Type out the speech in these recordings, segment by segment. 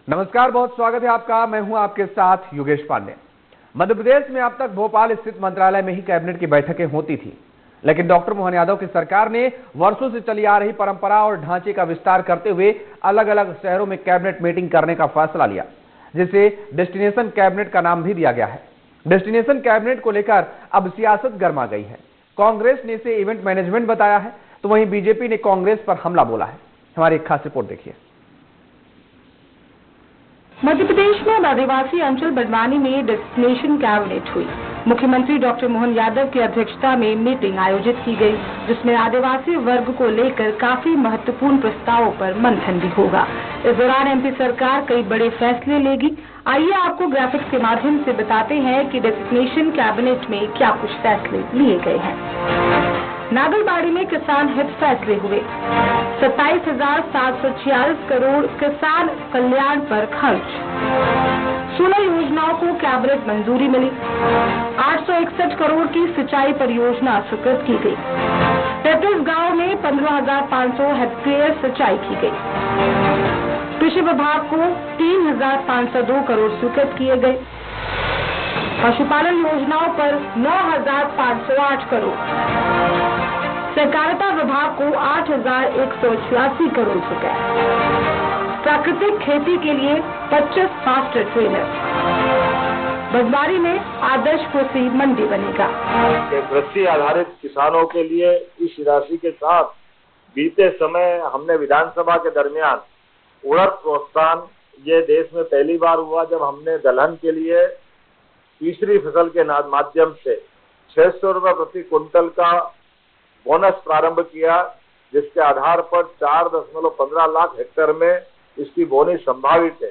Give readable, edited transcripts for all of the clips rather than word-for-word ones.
नमस्कार, बहुत स्वागत है आपका। मैं हूं आपके साथ योगेश पांडे। मध्य प्रदेश में अब तक भोपाल स्थित मंत्रालय में ही कैबिनेट की बैठकें होती थी, लेकिन डॉक्टर मोहन यादव की सरकार ने वर्षों से चली आ रही परंपरा और ढांचे का विस्तार करते हुए अलग अलग शहरों में कैबिनेट मीटिंग करने का फैसला लिया, जिसे डेस्टिनेशन कैबिनेट का नाम भी दिया गया है। डेस्टिनेशन कैबिनेट को लेकर अब सियासत गर्मा गई है। कांग्रेस ने इसे इवेंट मैनेजमेंट बताया है, तो वहीं बीजेपी ने कांग्रेस पर हमला बोला है। हमारी एक खास रिपोर्ट देखिए। मध्य प्रदेश में आदिवासी अंचल बड़वानी में डेस्टिनेशन कैबिनेट हुई। मुख्यमंत्री डॉक्टर मोहन यादव की अध्यक्षता में मीटिंग आयोजित की गई, जिसमें आदिवासी वर्ग को लेकर काफी महत्वपूर्ण प्रस्तावों पर मंथन भी होगा। इस दौरान एमपी सरकार कई बड़े फैसले लेगी। आइए आपको ग्राफिक्स के माध्यम से बताते हैं कि डेस्टिनेशन कैबिनेट में क्या कुछ फैसले लिए गए हैं। नागलबाड़ी में किसान हित फैसले हुए। 27,746 करोड़ किसान कल्याण पर खर्च। 16 योजनाओं को कैबिनेट मंजूरी मिली। 861 करोड़ की सिंचाई परियोजना स्वीकृत की गई। 33 गाँव में 15,500 हेक्टेयर सिंचाई की गई। कृषि विभाग को 3,502 करोड़ स्वीकृत किए गए। पशुपालन योजनाओं पर 9,508 करोड़। सहकारिता विभाग को 8,186 करोड़ रुपए। प्राकृतिक खेती के लिए 25 मास्टर ट्रेलर। बजवारी में आदर्श कृषि मंडी बनेगा। कृषि आधारित किसानों के लिए इस राशि के साथ बीते समय हमने विधानसभा के दरमियान उड़द प्रोत्साहन, ये देश में पहली बार हुआ जब हमने दलहन के लिए तीसरी फसल के माध्यम से 600 रुपये प्रति कुंटल का बोनस प्रारंभ किया, जिसके आधार पर 4.15 लाख हेक्टेयर में इसकी बोनी संभावित है।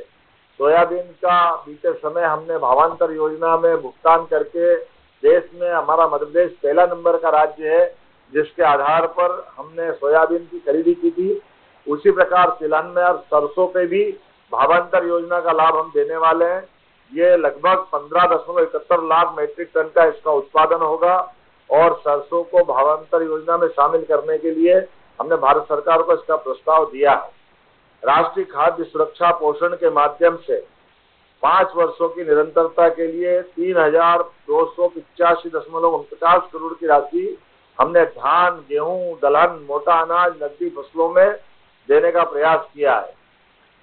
सोयाबीन का बीते समय हमने भावांतर योजना में भुगतान करके देश में हमारा मध्य प्रदेश पहला नंबर का राज्य है, जिसके आधार पर हमने सोयाबीन की खरीदी की थी। उसी प्रकार तिलहन में और सरसों पे भी भावांतर योजना का लाभ हम देने वाले हैं। ये लगभग 15.71 लाख मीट्रिक टन का इसका उत्पादन होगा और सरसों को भावांतर योजना में शामिल करने के लिए हमने भारत सरकार को इसका प्रस्ताव दिया है। राष्ट्रीय खाद्य सुरक्षा पोषण के माध्यम से 5 वर्षों की निरंतरता के लिए 3,285.49 करोड़ की राशि हमने धान, गेहूं, दलहन, मोटा अनाज, नकदी फसलों में देने का प्रयास किया है।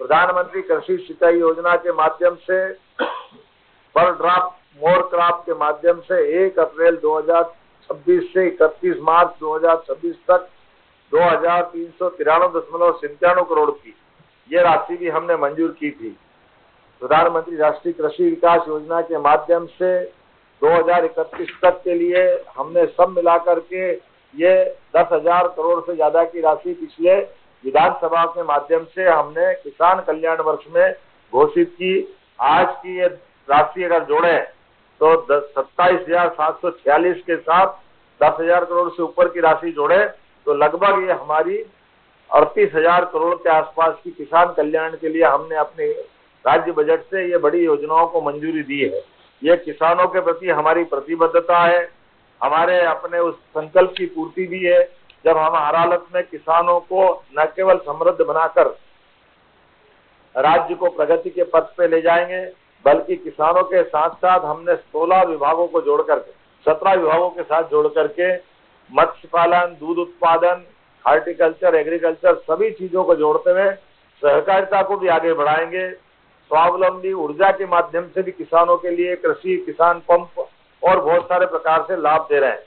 प्रधानमंत्री कृषि सिंचाई योजना के माध्यम से पर ड्रॉप मोर क्रॉप के माध्यम से 1 अप्रैल 2026 से 31 मार्च 2026 तक 2,393.97 करोड़ की ये राशि भी हमने मंजूर की थी। प्रधानमंत्री राष्ट्रीय कृषि विकास योजना के माध्यम से 2031 तक के लिए हमने सब मिलाकर के ये 10,000 करोड़ से ज्यादा की राशि पिछले विधानसभा के माध्यम से हमने किसान कल्याण वर्ष में घोषित की। आज की ये राशि अगर जोड़े तो 27,746 के साथ 10,000 करोड़ से ऊपर की राशि जोड़े तो लगभग ये हमारी 38,000 करोड़ के आसपास की किसान कल्याण के लिए हमने अपने राज्य बजट से ये बड़ी योजनाओं को मंजूरी दी है। ये किसानों के प्रति हमारी प्रतिबद्धता है, हमारे अपने उस संकल्प की पूर्ति भी है, जब हम हर हालत में किसानों को न केवल समृद्ध बनाकर राज्य को प्रगति के पथ पे ले जाएंगे, बल्कि किसानों के साथ साथ हमने 16 विभागों को जोड़कर 17 विभागों के साथ जोड़ करके मत्स्य पालन, दूध उत्पादन, हार्टिकल्चर, एग्रीकल्चर सभी चीजों को जोड़ते हुए सहकारिता को भी आगे बढ़ाएंगे। स्वावलंबी ऊर्जा के माध्यम से भी किसानों के लिए कृषि किसान पंप और बहुत सारे प्रकार से लाभ दे रहे हैं।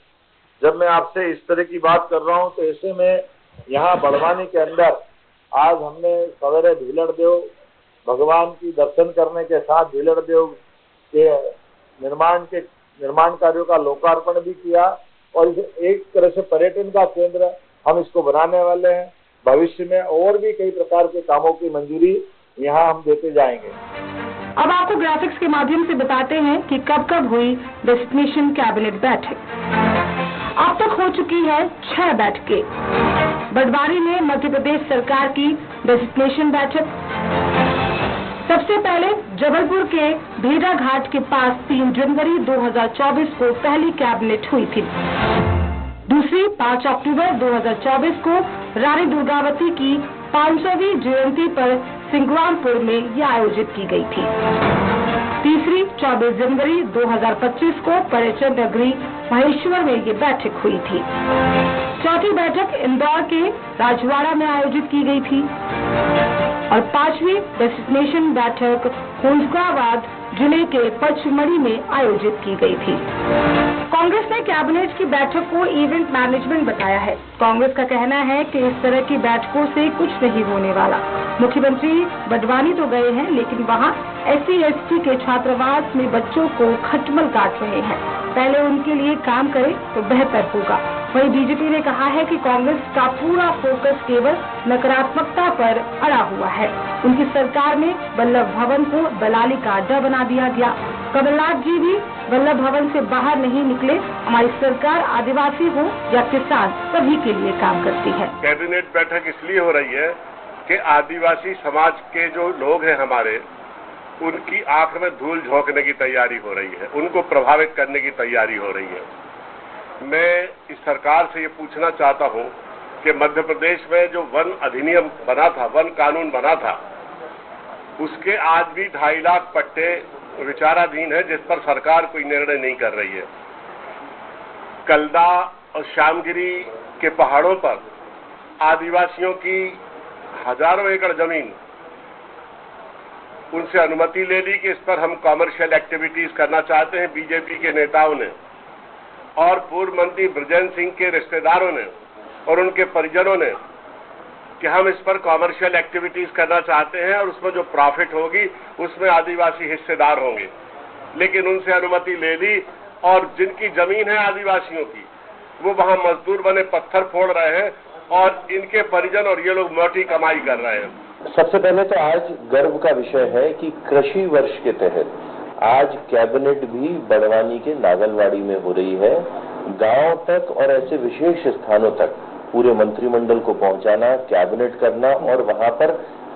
जब मैं आपसे इस तरह की बात कर रहा हूं तो ऐसे में यहाँ बड़वानी के अंदर आज हमने सवेरे भीलड़ देव भगवान की दर्शन करने के साथ भीलड़ देव के निर्माण कार्यों का लोकार्पण भी किया और इसे एक तरह से पर्यटन का केंद्र हम इसको बनाने वाले हैं। भविष्य में और भी कई प्रकार के कामों की मंजूरी यहाँ हम देते जाएंगे। अब आपको ग्राफिक्स के माध्यम से बताते हैं कि कब कब हुई डेस्टिनेशन कैबिनेट बैठक। अब तक हो चुकी है 6 बैठकें। बड़वानी में मध्य प्रदेश सरकार की डेस्टिनेशन बैठक। सबसे पहले जबलपुर के भेड़ा घाट के पास 3 जनवरी 2024 को पहली कैबिनेट हुई थी। दूसरी 5 अक्टूबर 2024 को रानी दुर्गावती की 500वीं जयंती पर सिंग्रामपुर में ये आयोजित की गई थी। तीसरी 24 जनवरी 2025 को पर्यटन नगरी महेश्वर में ये बैठक हुई थी। चौथी बैठक इंदौर के राजवाड़ा में आयोजित की गई थी और पांचवी डेस्टिनेशन बैठक होशंगाबाद जिले के पचमढ़ी में आयोजित की गई थी। कांग्रेस ने कैबिनेट की बैठक को इवेंट मैनेजमेंट बताया है। कांग्रेस का कहना है कि इस तरह की बैठकों से कुछ नहीं होने वाला। मुख्यमंत्री बडवानी तो गए हैं, लेकिन वहां SC/ST के छात्रावास में बच्चों को खटमल काट रहे हैं। पहले उनके लिए काम करें तो बेहतर होगा। वहीं बीजेपी ने कहा है कि कांग्रेस का पूरा फोकस केवल नकारात्मकता पर अड़ा हुआ है। उनकी सरकार में वल्लभ भवन को दलाली का अड्डा बना दिया गया। कमलनाथ जी भी वल्लभ भवन से बाहर नहीं निकले। हमारी सरकार आदिवासी हो या किसान सभी के लिए काम करती है। कैबिनेट बैठक इसलिए हो रही है कि आदिवासी समाज के जो लोग हैं हमारे, उनकी आंख में धूल झोंकने की तैयारी हो रही है, उनको प्रभावित करने की तैयारी हो रही है। मैं इस सरकार से ये पूछना चाहता हूं कि मध्य प्रदेश में जो वन अधिनियम बना था, वन कानून बना था, उसके आज भी 2.5 लाख पट्टे विचाराधीन है, जिस पर सरकार कोई निर्णय नहीं कर रही है। कलदा और श्यामगिरी के पहाड़ों पर आदिवासियों की हजारों एकड़ जमीन, उनसे अनुमति ले ली कि इस पर हम कॉमर्शियल एक्टिविटीज करना चाहते हैं। बीजेपी के नेताओं ने और पूर्व मंत्री ब्रजेंद्र सिंह के रिश्तेदारों ने और उनके परिजनों ने कि हम इस पर कॉमर्शियल एक्टिविटीज करना चाहते हैं और उसमें जो प्रॉफिट होगी उसमें आदिवासी हिस्सेदार होंगे। लेकिन उनसे अनुमति ले ली और जिनकी जमीन है आदिवासियों की, वो वहां मजदूर बने पत्थर फोड़ रहे हैं और इनके परिजन और ये लोग मोटी कमाई कर रहे हैं। सबसे पहले तो आज गर्व का विषय है कि कृषि वर्ष के तहत आज कैबिनेट भी बड़वानी के नागलवाड़ी में हो रही है। गांव तक और ऐसे विशेष स्थानों तक पूरे मंत्रिमंडल को पहुंचाना, कैबिनेट करना और वहां पर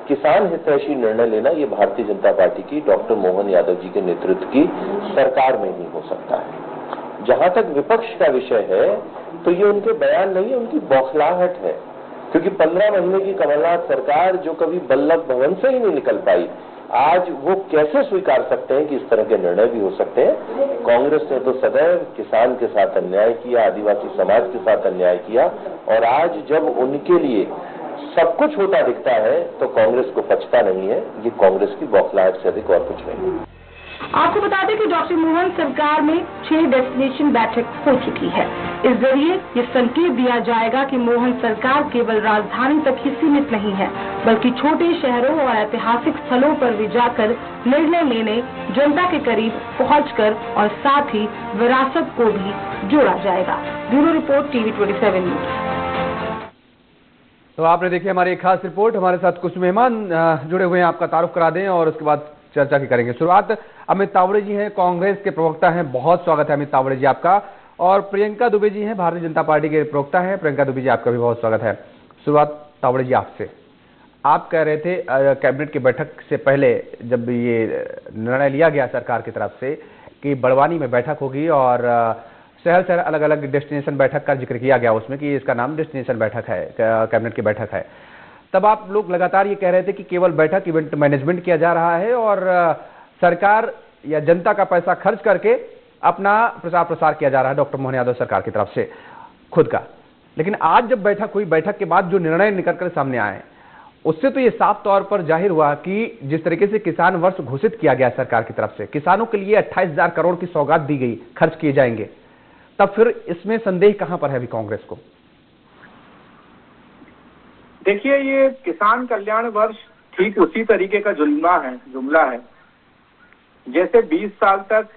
किसान हितैषी निर्णय लेना, ये भारतीय जनता पार्टी की डॉक्टर मोहन यादव जी के नेतृत्व की सरकार में ही हो सकता है। जहां तक विपक्ष का विषय है तो ये उनके बयान नहीं है, उनकी बौखलाहट है। क्योंकि 15 महीने की कमलनाथ सरकार जो कभी वल्लभ भवन से ही नहीं निकल पाई, आज वो कैसे स्वीकार सकते हैं कि इस तरह के निर्णय भी हो सकते हैं। कांग्रेस ने तो सदैव किसान के साथ अन्याय किया, आदिवासी समाज के साथ अन्याय किया और आज जब उनके लिए सब कुछ होता दिखता है तो कांग्रेस को पचता नहीं है। ये कांग्रेस की बौखलाहट से अधिक और कुछ नहीं है। आपको बता दें कि डॉक्टर मोहन सरकार में 6 डेस्टिनेशन बैठक हो चुकी है। इस जरिए ये संकेत दिया जाएगा कि मोहन सरकार केवल राजधानी तक ही सीमित नहीं है, बल्कि छोटे शहरों और ऐतिहासिक स्थलों पर भी जाकर निर्णय लेने, जनता के करीब पहुंचकर और साथ ही विरासत को भी जोड़ा जाएगा। Bureau report TV27 news. तो आपने देखी हमारी एक खास रिपोर्ट। हमारे साथ कुछ मेहमान जुड़े हुए हैं, आपका तारुफ करा दें और उसके बाद चर्चा की करेंगे। शुरुआत अमित तावड़े जी हैं, कांग्रेस के प्रवक्ता हैं। बहुत स्वागत है अमित तावड़े जी आपका। और प्रियंका दुबे जी हैं, भारतीय जनता पार्टी के प्रवक्ता हैं। प्रियंका दुबे जी आपका भी बहुत स्वागत है। शुरुआत तावड़े जी आपसे। आप कह रहे थे कैबिनेट की बैठक से पहले जब ये निर्णय लिया गया सरकार की तरफ से कि बड़वानी में बैठक होगी और शहर शहर अलग अलग डेस्टिनेशन बैठक का जिक्र किया गया उसमें कि इसका नाम डेस्टिनेशन बैठक है, कैबिनेट की बैठक है, तब आप लोग लगातार ये कह रहे थे कि केवल बैठक इवेंट मैनेजमेंट किया जा रहा है और सरकार या जनता का पैसा खर्च करके अपना प्रचार प्रसार किया जा रहा है डॉक्टर मोहन यादव सरकार की तरफ से खुद का। लेकिन आज जब बैठक हुई, बैठक के बाद जो निर्णय निकल कर सामने आए, उससे तो ये साफ तौर पर जाहिर हुआ कि जिस तरीके से किसान वर्ष घोषित किया गया सरकार की तरफ से, किसानों के लिए 28,000 करोड़ की सौगात दी गई, खर्च किए जाएंगे, तब फिर इसमें संदेह कहां पर है अभी कांग्रेस को? देखिए, ये किसान कल्याण वर्ष ठीक उसी तरीके का जुमला है जैसे 20 साल तक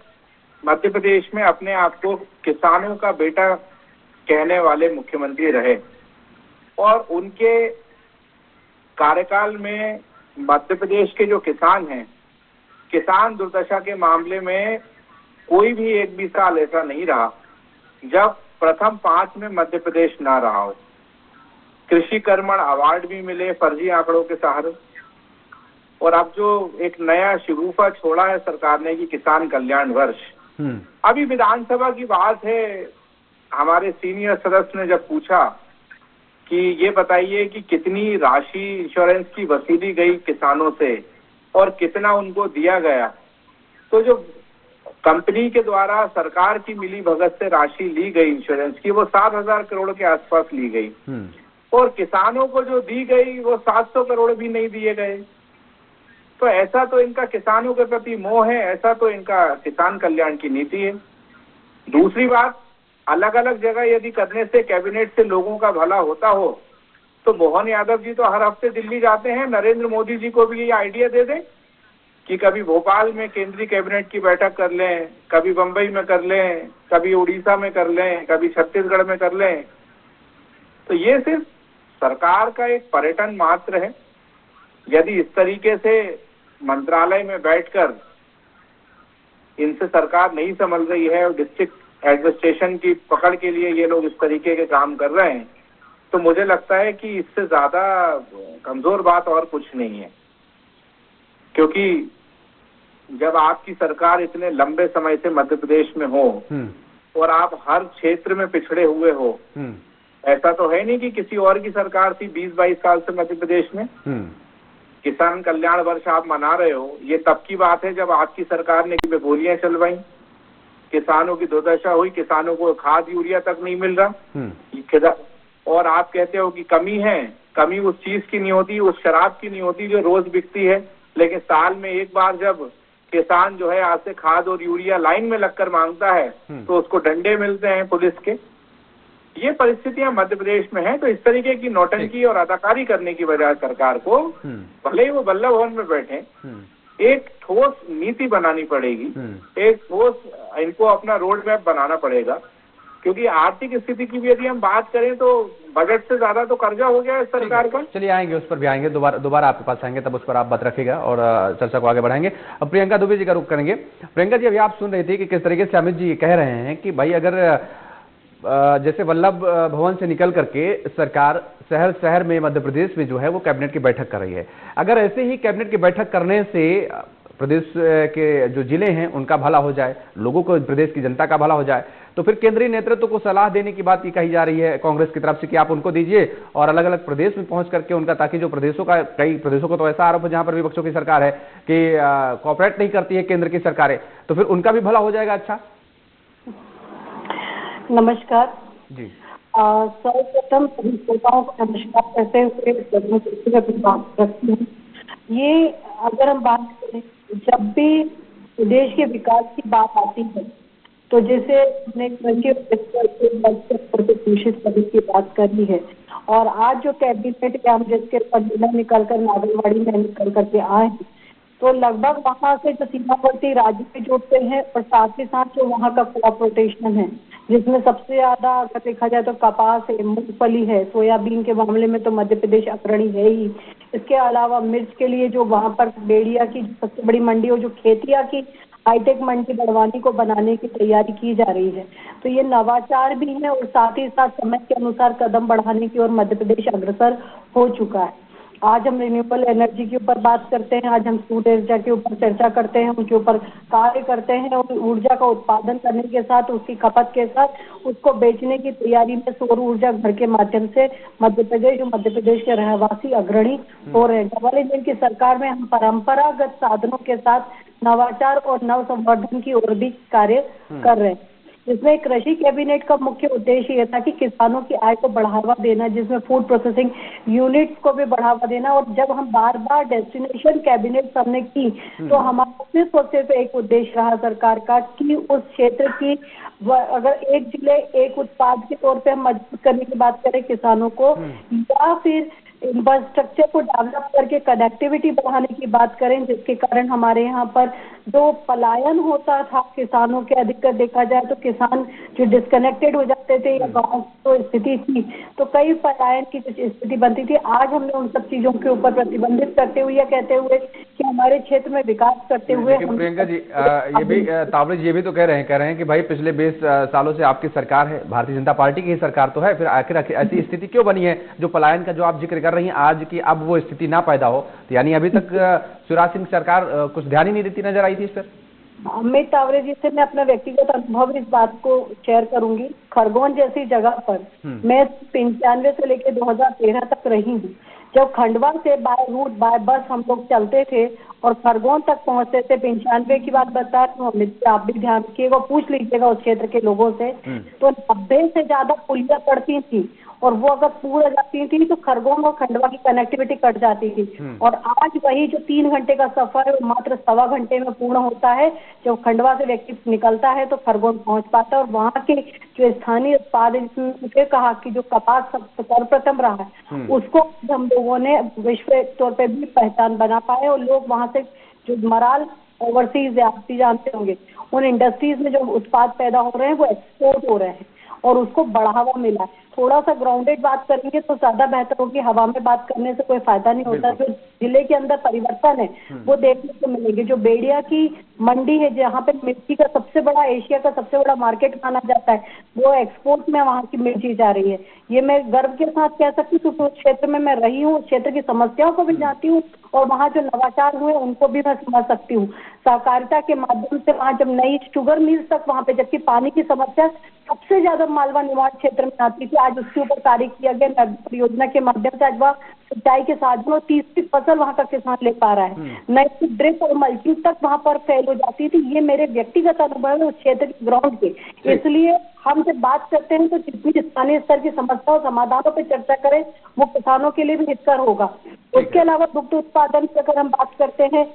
मध्य प्रदेश में अपने आप को किसानों का बेटा कहने वाले मुख्यमंत्री रहे और उनके कार्यकाल में मध्य प्रदेश के जो किसान हैं, किसान दुर्दशा के मामले में कोई भी एक भी साल ऐसा नहीं रहा जब प्रथम 5 में मध्य प्रदेश ना रहा हो। कृषि कर्मण अवार्ड भी मिले फर्जी आंकड़ों के सहारे, और अब जो एक नया शिगुफा छोड़ा है सरकार ने कि किसान कल्याण वर्ष, अभी विधानसभा की बात है, हमारे सीनियर सदस्य ने जब पूछा कि ये बताइए कि कितनी राशि इंश्योरेंस की वसूली गई किसानों से और कितना उनको दिया गया। तो जो कंपनी के द्वारा सरकार की मिली भगत से राशि ली गई इंश्योरेंस की, वो 7,000 करोड़ के आसपास ली गई और किसानों को जो दी गई वो 700 करोड़ भी नहीं दिए गए। तो ऐसा तो इनका किसानों के प्रति मोह है, ऐसा तो इनका किसान कल्याण की नीति है। दूसरी बात, अलग अलग जगह यदि करने से कैबिनेट से लोगों का भला होता हो तो मोहन यादव जी तो हर हफ्ते दिल्ली जाते हैं, नरेंद्र मोदी जी को भी ये आइडिया दे दें कि कभी भोपाल में केंद्रीय कैबिनेट की बैठक कर लें, कभी बंबई में कर लें, कभी उड़ीसा में कर लें, कभी छत्तीसगढ़ में कर लें। तो ये सिर्फ सरकार का एक पर्यटन मात्र है। यदि इस तरीके से मंत्रालय में बैठकर इनसे सरकार नहीं संभल रही है और डिस्ट्रिक्ट एडमिनिस्ट्रेशन की पकड़ के लिए ये लोग इस तरीके के काम कर रहे हैं, तो मुझे लगता है कि इससे ज्यादा कमजोर बात और कुछ नहीं है। क्योंकि जब आपकी सरकार इतने लंबे समय से मध्य प्रदेश में हो और आप हर क्षेत्र में पिछड़े हुए हो, ऐसा तो है नहीं कि किसी और की सरकार थी 20-22 साल से मध्य प्रदेश में। किसान कल्याण वर्ष आप मना रहे हो, ये तब की बात है जब आपकी सरकार ने गोलियां चलवाई, किसानों की दुर्दशा हुई, किसानों को खाद यूरिया तक नहीं मिल रहा। और आप कहते हो कि कमी है, कमी उस चीज की नहीं होती, उस शराब की नहीं होती जो रोज बिकती है, लेकिन साल में एक बार जब किसान जो है आज से खाद और यूरिया लाइन में लगकर मांगता है तो उसको डंडे मिलते हैं पुलिस के। ये परिस्थितियां मध्य प्रदेश में हैं। तो इस तरीके की नौटंकी और अदाकारी करने की बजाय सरकार को, भले ही वो बल्लभ भवन में बैठे, एक ठोस नीति बनानी पड़ेगी, एक ठोस इनको अपना रोड मैप बनाना पड़ेगा। क्योंकि आर्थिक स्थिति की भी यदि हम बात करें तो बजट से ज्यादा तो कर्जा हो गया है सरकार का। चलिए आएंगे, उस पर भी आएंगे, दोबारा आपके पास आएंगे, तब उस पर आप बात रखिएगा और चर्चा को आगे बढ़ाएंगे। अब प्रियंका दुबे जी का रुख करेंगे। प्रियंका जी, अभी आप सुन रही थी कि किस तरीके से अमित जी कह रहे हैं कि भाई अगर जैसे वल्लभ भवन से निकल करके सरकार शहर शहर में मध्य प्रदेश में जो है वो कैबिनेट की बैठक कर रही है, अगर ऐसे ही कैबिनेट की बैठक करने से प्रदेश के जो जिले हैं उनका भला हो जाए, लोगों को, प्रदेश की जनता का भला हो जाए, तो फिर केंद्रीय नेतृत्व को सलाह देने की बात ये कही जा रही है कांग्रेस की तरफ से कि आप उनको दीजिए और अलग अलग प्रदेश में पहुंच करके उनका, ताकि जो प्रदेशों का, कई प्रदेशों को तो ऐसा आरोप है जहां पर विपक्षों की सरकार है कि कोऑपरेट नहीं करती है केंद्र की सरकारें, तो फिर उनका भी भला हो जाएगा। अच्छा, नमस्कार जी। सर्वप्रथम सभी श्रोताओं को नमस्कार कहते हुए ये अगर हम बात करें, जब भी देश के विकास की बात आती है तो जैसे हमने घोषित करने की बात करनी है, और आज जो कैबिनेट के हम जिसके निर्णय निकलकर नागलवाड़ी में निकल करके आए हैं, तो लगभग वहाँ से जो सीमावर्ती राज्य में जुड़ते हैं और साथ ही साथ जो वहाँ का क्रॉप रोटेशन है, जिसमें सबसे ज्यादा अगर देखा जाए तो कपास है, मूंगफली है, सोयाबीन के मामले में तो मध्य प्रदेश अग्रणी है ही। इसके अलावा मिर्च के लिए जो वहाँ पर बेड़िया की सबसे बड़ी मंडी और जो खेतिया की हाईटेक मंडी बड़वानी को बनाने की तैयारी की जा रही है, तो ये नवाचार भी है और साथ ही साथ समय के अनुसार कदम बढ़ाने की ओर मध्य प्रदेश अग्रसर हो चुका है। आज हम रिन्यूएबल एनर्जी के ऊपर बात करते हैं, आज हम सूर्य ऊर्जा के ऊपर चर्चा करते हैं, उनके ऊपर कार्य करते हैं और ऊर्जा का उत्पादन करने के साथ उसकी खपत के साथ उसको बेचने की तैयारी में सौर ऊर्जा घर के माध्यम से मध्य प्रदेश के रहवासी अग्रणी हो रहे हैं। डबल इंजन की सरकार में हम परंपरागत साधनों के साथ नवाचार और नव संवर्धन की ओर भी कार्य कर रहे हैं, जिसमें कृषि कैबिनेट का मुख्य उद्देश्य यह था कि किसानों की आय को बढ़ावा देना, जिसमें फूड प्रोसेसिंग यूनिट्स को भी बढ़ावा देना। और जब हम बार बार डेस्टिनेशन कैबिनेट हमने की तो हमारा सिर्फ और सिर्फ एक उद्देश्य रहा सरकार का कि उस क्षेत्र की अगर एक जिले एक उत्पाद के तौर पे हम मजबूत करने की बात करें किसानों को, या फिर इंफ्रास्ट्रक्चर को डेवलप करके कनेक्टिविटी बढ़ाने की बात करें, जिसके कारण हमारे यहाँ पर जो पलायन होता था किसानों के, अधिकतर देखा जाए तो किसान जो डिस्कनेक्टेड हो जाते थे या गाँव तो स्थिति थी, तो कई पलायन की स्थिति बनती थी। आज हमने उन सब चीजों के ऊपर प्रतिबंधित करते हुए या कहते हुए कि हमारे क्षेत्र में विकास करते हुए। प्रियंका जी, ये भी तावड़े जी ये भी तो कह रहे हैं कि भाई पिछले 20 सालों से आपकी सरकार है, भारतीय जनता पार्टी की ही सरकार तो है, फिर आखिर ऐसी स्थिति क्यों बनी है जो पलायन का जो आप जिक्र कर रही है आज की, अब वो स्थिति ना पैदा हो? तो यानी अभी तक शिवराज सिंह सरकार कुछ ध्यान ही नहीं देती नजर आई थी इस पर। अमित तावरे जी से मैं अपना व्यक्तिगत अनुभव इस बात को शेयर करूंगी। खरगोन जैसी जगह पर मैं 95 से लेकर 2013 तक रही हूँ। जब खंडवा से बाय रूट बाय बस हम लोग चलते थे और खरगोन तक पहुंचते थे, 95 की बात बता रही हूँ अमित, आप भी ध्यान रखिएगा, पूछ लीजिएगा उस क्षेत्र के लोगों से, तो 90 से ज्यादा पुलिया पड़ती थी और वो अगर पूरा जाती थी तो खरगोन और खंडवा की कनेक्टिविटी कट जाती थी। और आज वही जो 3 घंटे का सफर है वो मात्र 1.25 घंटे में पूर्ण होता है। जब खंडवा से व्यक्ति निकलता है तो खरगोन पहुंच पाता है और वहाँ के जो स्थानीय उत्पाद, जिसने कहा कि जो कपास सर्वप्रथम रहा है उसको हम लोगों ने विश्व तौर पे भी पहचान बना पाए और लोग वहाँ से जो मराल ओवरसीज आप भी जानते होंगे, उन इंडस्ट्रीज में जो उत्पाद पैदा हो रहे हैं वो एक्सपोर्ट हो रहे हैं और उसको बढ़ावा मिला है। थोड़ा सा ग्राउंडेड बात करेंगे तो ज्यादा बेहतर होगी, हवा में बात करने से कोई फायदा नहीं होता। जो जिले के अंदर परिवर्तन है वो देखने को मिलेंगे। जो बेड़िया की मंडी है जहाँ पे मिर्ची का सबसे बड़ा, एशिया का सबसे बड़ा मार्केट माना जाता है, वो एक्सपोर्ट में वहाँ की मिर्ची जा रही है। ये मैं गर्व के साथ कह सकती हूँ, उस क्षेत्र में मैं रही हूँ, क्षेत्र की समस्याओं को भी जानती हूँ और वहाँ जो नवाचार हुए उनको भी मैं समझ सकती हूँ। सहकारिता के माध्यम से वहाँ जब नई शुगर मिल्स तक वहाँ पे, जबकि पानी की समस्या सबसे ज्यादा मालवा निवाड़ क्षेत्र में आती थी, आज उसके ऊपर कार्य किया गया। नर्मदा परियोजना के माध्यम से आज वह सिंचाई के साधनों 30 फसल वहाँ का किसान ले पा रहा है। नई ड्रिप और मल्चिंग तक वहाँ पर फैल हो जाती थी। ये मेरे व्यक्तिगत अनुभव है उस क्षेत्र के ग्राउंड के। इसलिए हम जब बात करते हैं तो जितनी स्थानीय स्तर की समस्याओं समाधानों पर चर्चा करें वो किसानों के लिए भी हितकर होगा। उसके अलावा दुग्ध उत्पादन की अगर हम बात करते हैं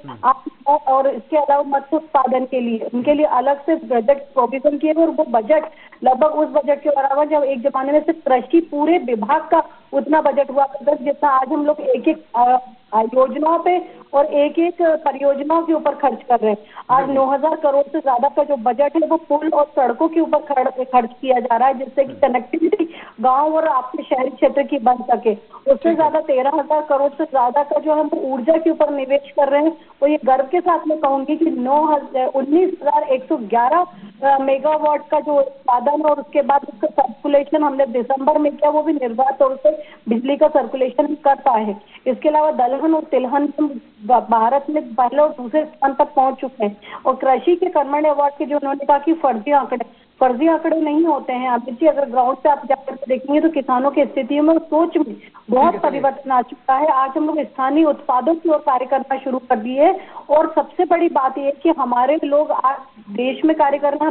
और इसके अलावा मत्स्य उत्पादन के लिए उनके लिए अलग से बजट प्रोविजन किए गए और वो बजट लगभग उस बजट के अलावा जब एक जमाने में सिर्फ कृषि पूरे विभाग का उतना बजट हुआ करता जितना आज हम लोग एक एक योजनाओं पे और एक एक परियोजनाओं के ऊपर खर्च कर रहे हैं। आज 9,000 करोड़ से ज्यादा का जो बजट है वो पुल और सड़कों के ऊपर खर्च किया जा रहा है, जिससे कि कनेक्टिविटी गांव और आपके शहरी क्षेत्र की बन सके। उससे ज्यादा 13,000 करोड़ से ज्यादा का जो हम ऊर्जा के ऊपर निवेश कर रहे हैं वो ये गर्व के साथ मैं कहूंगी कि 19,111 मेगावाट का जो उत्पादन और उसके बाद उसका सर्कुलेशन हमने दिसंबर में किया, वो भी निर्बाध तौर से बिजली का सर्कुलेशन कर पाए हैं। इसके अलावा दलहन और तिलहन भारत में पहले और दूसरे स्थान तक पहुंच चुके हैं। और कृषि के कर्मण्य अवार्ड के जो उन्होंने कहा कि फर्जी आंकड़े नहीं होते हैं। अमित जी अगर ग्राउंड पे आप जाकर देखेंगे तो किसानों की स्थितियों में सोच में बहुत परिवर्तन आ चुका है। आज हम लोग स्थानीय उत्पादों की ओर कार्य करना शुरू कर दिए और सबसे बड़ी बात यह कि हमारे लोग आज देश में कार्य करना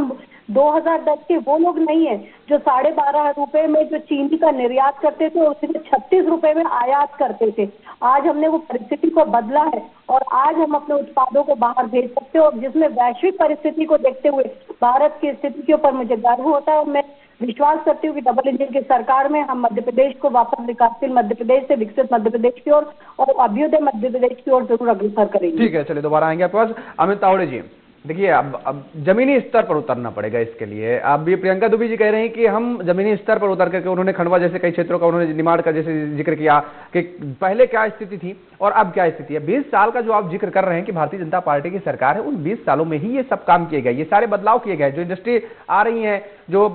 2010 के वो लोग नहीं है जो 12.5 रुपए में जो चीनी का निर्यात करते थे उसे 36 रुपए में आयात करते थे। आज हमने वो परिस्थिति को बदला है और आज हम अपने उत्पादों को बाहर भेज सकते हैं और जिसमें वैश्विक परिस्थिति को देखते हुए भारत की स्थिति के ऊपर मुझे गर्व होता है और मैं विश्वास करती हूँ कि डबल इंजन की सरकार में हम मध्य प्रदेश को वापस विकासशील मध्य प्रदेश से विकसित मध्य प्रदेश की ओर और अभ्युदय मध्य प्रदेश की ओर जरूर अग्रसर करेंगे। ठीक है, चलिए दोबारा आएंगे आपके पास। अमित तावड़े जी, देखिए अब जमीनी स्तर पर उतरना पड़ेगा इसके लिए। अब ये प्रियंका दुबे जी कह रहे हैं कि हम जमीनी स्तर पर उतर करके, उन्होंने खंडवा जैसे कई क्षेत्रों का उन्होंने निमाड़ का जैसे जिक्र किया कि पहले क्या स्थिति थी और अब क्या स्थिति है। 20 साल का जो आप जिक्र कर रहे हैं कि भारतीय जनता पार्टी की सरकार है, उन 20 सालों में ही ये सब काम किए गए, ये सारे बदलाव किए गए, जो इंडस्ट्री आ रही है, जो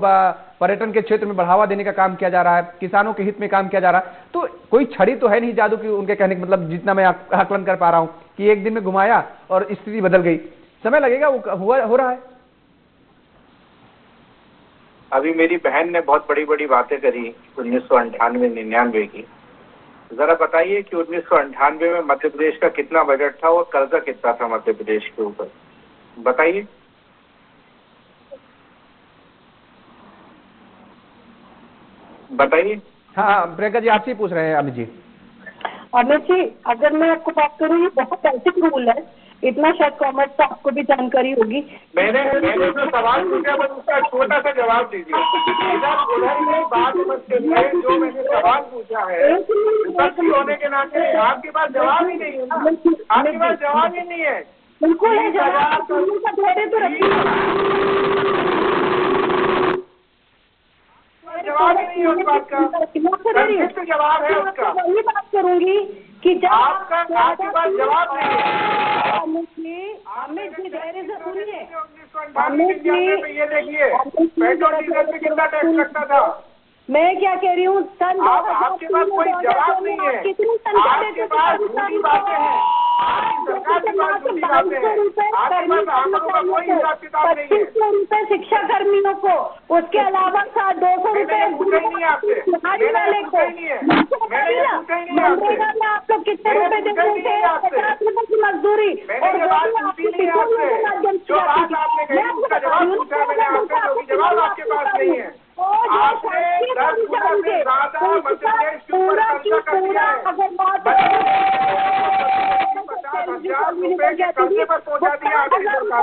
पर्यटन के क्षेत्र में बढ़ावा देने का काम किया जा रहा है, किसानों के हित में काम किया जा रहा है। तो कोई छड़ी तो है नहीं जादू की, उनके कहने का मतलब जितना मैं आकलन कर पा रहा हूं कि एक दिन में घुमाया और स्थिति बदल गई। समय लगेगा, वो हो रहा है। अभी मेरी बहन ने बहुत बड़ी बड़ी बातें करी 1998-99 की। जरा बताइए कि 1998 में मध्य प्रदेश का कितना बजट था और कर्जा कितना था मध्य प्रदेश के ऊपर, बताइए। बताइए। हाँ प्रियंका जी आपसे ही पूछ रहे हैं। अमित जी अगर मैं आपको बात करूँ, ये बहुत बेसिक रूल है, इतना शायद कॉमर्स का आपको भी जानकारी होगी। मैंने जो सवाल पूछा बस उसका छोटा सा जवाब दीजिए। बात मत करिए, जो मैंने सवाल पूछा है विपक्षी होने के नाते आपके पास जवाब ही नहीं है ना, आपके पास जवाब ही नहीं है। बिल्कुल है जवाब ही नहीं है उस बात का, जवाब है उसका। वही बात करूंगी कि जब आपके पास जवाब नहीं है। अमित जी धैर्य से सुनिए। ये देखिए पेट्रोल डीजल पे कितना टैक्स लगता था। मैं क्या कह रही हूँ सन, आपके पास कोई जवाब नहीं है, आपके पास झूठी बातें हैं। आपकी सरकार के पास 2200 रुपए कर्मी कर्मचारियों को, 2500 रुपए शिक्षा कर्मियों को, उसके अलावा 200 रुपए दिहाड़ी वाले को, मनरेगा में आप लोग कितने रुपए देते थे? 50 रुपए की मजदूरी और माध्यम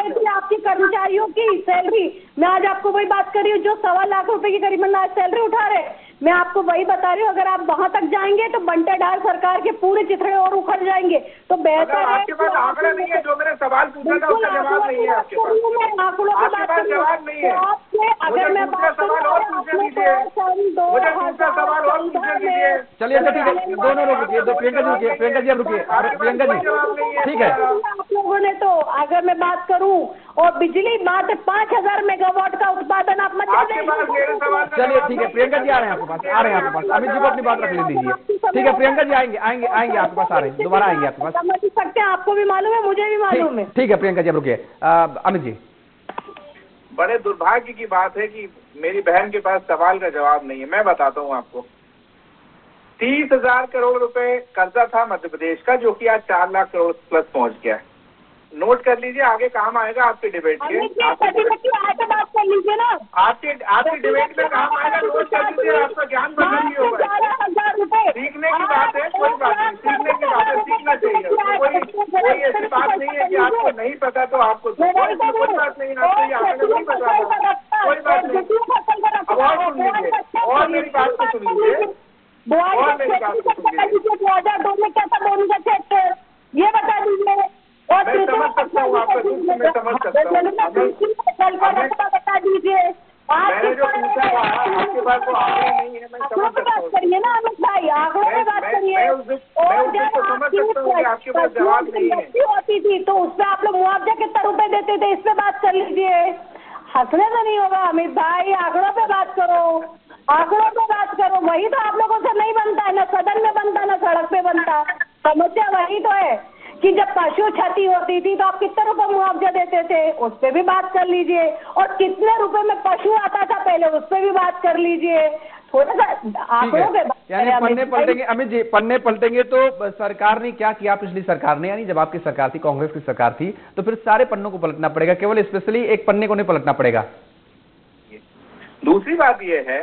से आपकी कर्मचारियों की सैलरी, मैं आज आपको वही बात कर रही हूँ जो 1.25 लाख रुपए की करीबन आज सैलरी उठा रहे, मैं आपको वही बता रही हूँ। अगर आप वहां तक जाएंगे तो बंटाढाल सरकार के पूरे चिथड़े और उखड़ जाएंगे। तो बेहतर है आपके पास आंकड़ा नहीं है, जो मैंने सवाल पूछा था उसका जवाब नहीं है आपके पास, आंकड़ों की बात जवाब नहीं है। अगर मैं सवाल और पूछने दीजिए, मुझे दूसरा सवाल और पूछने दीजिए। चलिए अच्छा ठीक है, दोनों लोग रुकिए, प्रियंका जी रुकिए, प्रियंका जी अब रुकिए, प्रियंका जी ठीक है। आप लोगों ने तो अगर मैं बात करूं और बिजली मात्र 5000 मेगावाट का उत्पादन आप मध्य प्रदेश। चलिए ठीक है, प्रियंका जी आ रहे हैं आपके पास, आ रहे हैं आपके पास, अमित जी को अपनी बात रख दीजिए। ठीक है प्रियंका जी, आएंगे आएंगे आएंगे आपके पास, आ रहे हैं, दोबारा आएंगे आपके पास। समझ सकते हैं, आपको भी मालूम है, मुझे भी मालूम है। ठीक है प्रियंका जी अब रुकिए, अमित जी। बड़े दुर्भाग्य की बात है कि मेरी बहन के पास सवाल का जवाब नहीं है। मैं बताता हूँ आपको, 30,000 करोड़ रुपए कर्जा था मध्य प्रदेश का, जो कि आज 4 लाख करोड़ प्लस पहुंच गया है। नोट कर लीजिए, आगे काम आएगा आपके डिबेट के। बात कर लीजिए ना, आपके डिबेट में काम आएगा, नोट कर लीजिए, आपका ज्ञान बढ़ा नहीं होगा। 12,000 रुपए सीखने की बात है, कोई बात नहीं, सीखने की बात है, सीखना चाहिए। कोई ऐसी बात नहीं है कि आपको नहीं पता तो आपको कोई बात नहीं, आपको ये आगे नहीं पता, कोई बात नहीं। अब और सुन लीजिए, और मेरी बात को सुन लीजिए, और मेरी बात को सुन लीजिए। 2002 में कैसा बोनी का क्षेत्र, ये बता दीजिए। और मैं समझ सकता हूँ आपका दुख, मैं समझ सकता हूँ, बता दीजिए। मैंने जो पूछा आपके पास वो आंकड़े नहीं है, मैं समझ सकता हूँ। करिए ना अमित भाई, आंकड़ों में बात करिए। मैं उस दुख को समझ सकता हूँ कि आपके पास जवाब नहीं है। होती थी तो उसमें आप लोग मुआवजा कितना रुपए देते थे, इस पे बात कर लीजिए। हंसने से नहीं होगा अमित भाई, आंकड़ों पे बात करो, आंकड़ों पे बात करो। वही तो आप लोगों से नहीं बनता है, ना सदन में बनता, ना सड़क पे बनता। समस्या वही तो है कि जब पशु क्षति होती थी तो आप कितने रुपए मुआवजा देते थे, उस पर भी बात कर लीजिए। और कितने रुपए में पशु आता था पहले, उस पर भी बात कर लीजिए। थोड़ा सा आंकड़ों पे यानी पन्ने पलटेंगे अमित जी, पन्ने पलटेंगे तो सरकार ने क्या किया पिछली सरकार ने, यानी जब आपकी सरकार थी, कांग्रेस की सरकार थी, तो फिर सारे पन्नों को पलटना पड़ेगा, केवल स्पेशली एक पन्ने को नहीं पलटना पड़ेगा। दूसरी बात यह है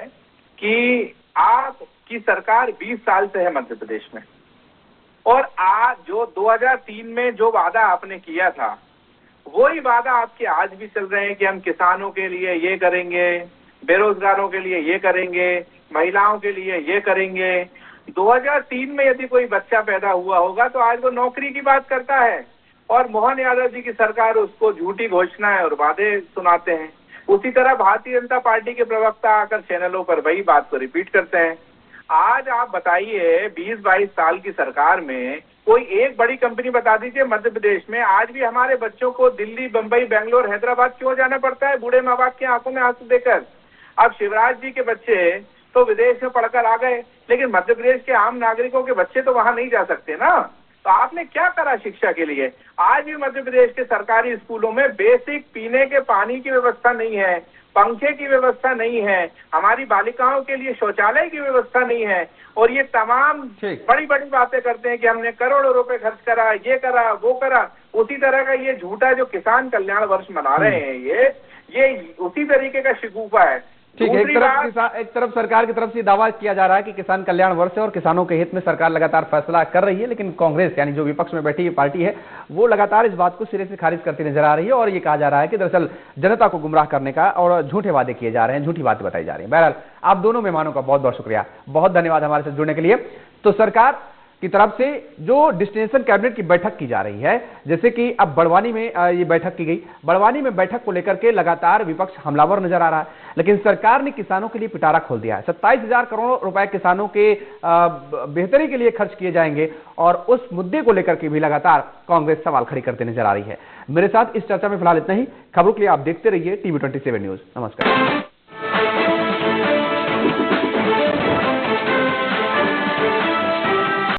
कि आपकी सरकार 20 साल से है मध्य प्रदेश में, और आज जो 2003 में जो वादा आपने किया था, वही वादा आपके आज भी चल रहे हैं कि हम किसानों के लिए ये करेंगे, बेरोजगारों के लिए ये करेंगे, महिलाओं के लिए ये करेंगे। 2003 में यदि कोई बच्चा पैदा हुआ होगा तो आज वो नौकरी की बात करता है, और मोहन यादव जी की सरकार उसको झूठी घोषणाएं और वादे सुनाते हैं। उसी तरह भारतीय जनता पार्टी के प्रवक्ता आकर चैनलों पर वही बात को रिपीट करते हैं। आज आप बताइए, 20-22 साल की सरकार में कोई एक बड़ी कंपनी बता दीजिए मध्य प्रदेश में। आज भी हमारे बच्चों को दिल्ली, बंबई, बेंगलोर, हैदराबाद क्यों जाना पड़ता है, बूढ़े माँ बाप की आंखों में आंसू देकर। अब शिवराज जी के बच्चे तो विदेश में पढ़कर आ गए, लेकिन मध्य प्रदेश के आम नागरिकों के बच्चे तो वहां नहीं जा सकते ना। तो आपने क्या करा शिक्षा के लिए? आज भी मध्य प्रदेश के सरकारी स्कूलों में बेसिक पीने के पानी की व्यवस्था नहीं है, पंखे की व्यवस्था नहीं है, हमारी बालिकाओं के लिए शौचालय की व्यवस्था नहीं है, और ये तमाम बड़ी बड़ी बातें करते हैं कि हमने करोड़ों रुपए खर्च करा, ये करा, वो करा। उसी तरह का ये झूठा जो किसान कल्याण वर्ष मना रहे हैं, ये उसी तरीके का शिकूफा है। ठीक है, एक तरफ सरकार की तरफ से दावा किया जा रहा है कि किसान कल्याण वर्ष है और किसानों के हित में सरकार लगातार फैसला कर रही है, लेकिन कांग्रेस यानी जो विपक्ष में बैठी पार्टी है वो लगातार इस बात को सिरे से खारिज करती नजर आ रही है, और ये कहा जा रहा है कि दरअसल जनता को गुमराह करने का और झूठे वादे किए जा रहे हैं, झूठी बातें बताई जा रही है। बहरहाल आप दोनों मेहमानों का बहुत बहुत शुक्रिया, बहुत धन्यवाद हमारे साथ जुड़ने के लिए। तो सरकार की तरफ से जो डेस्टिनेशन कैबिनेट की बैठक की जा रही है, जैसे कि अब बड़वानी में ये बैठक की गई, बड़वानी में बैठक को लेकर के लगातार विपक्ष हमलावर नजर आ रहा है, लेकिन सरकार ने किसानों के लिए पिटारा खोल दिया है। 27,000 करोड़ रुपए किसानों के बेहतरी के लिए खर्च किए जाएंगे, और उस मुद्दे को लेकर के भी लगातार कांग्रेस सवाल खड़ी करते नजर आ रही है। मेरे साथ इस चर्चा में फिलहाल इतना ही। खबरों के लिए आप देखते रहिए TV 27 न्यूज। नमस्कार।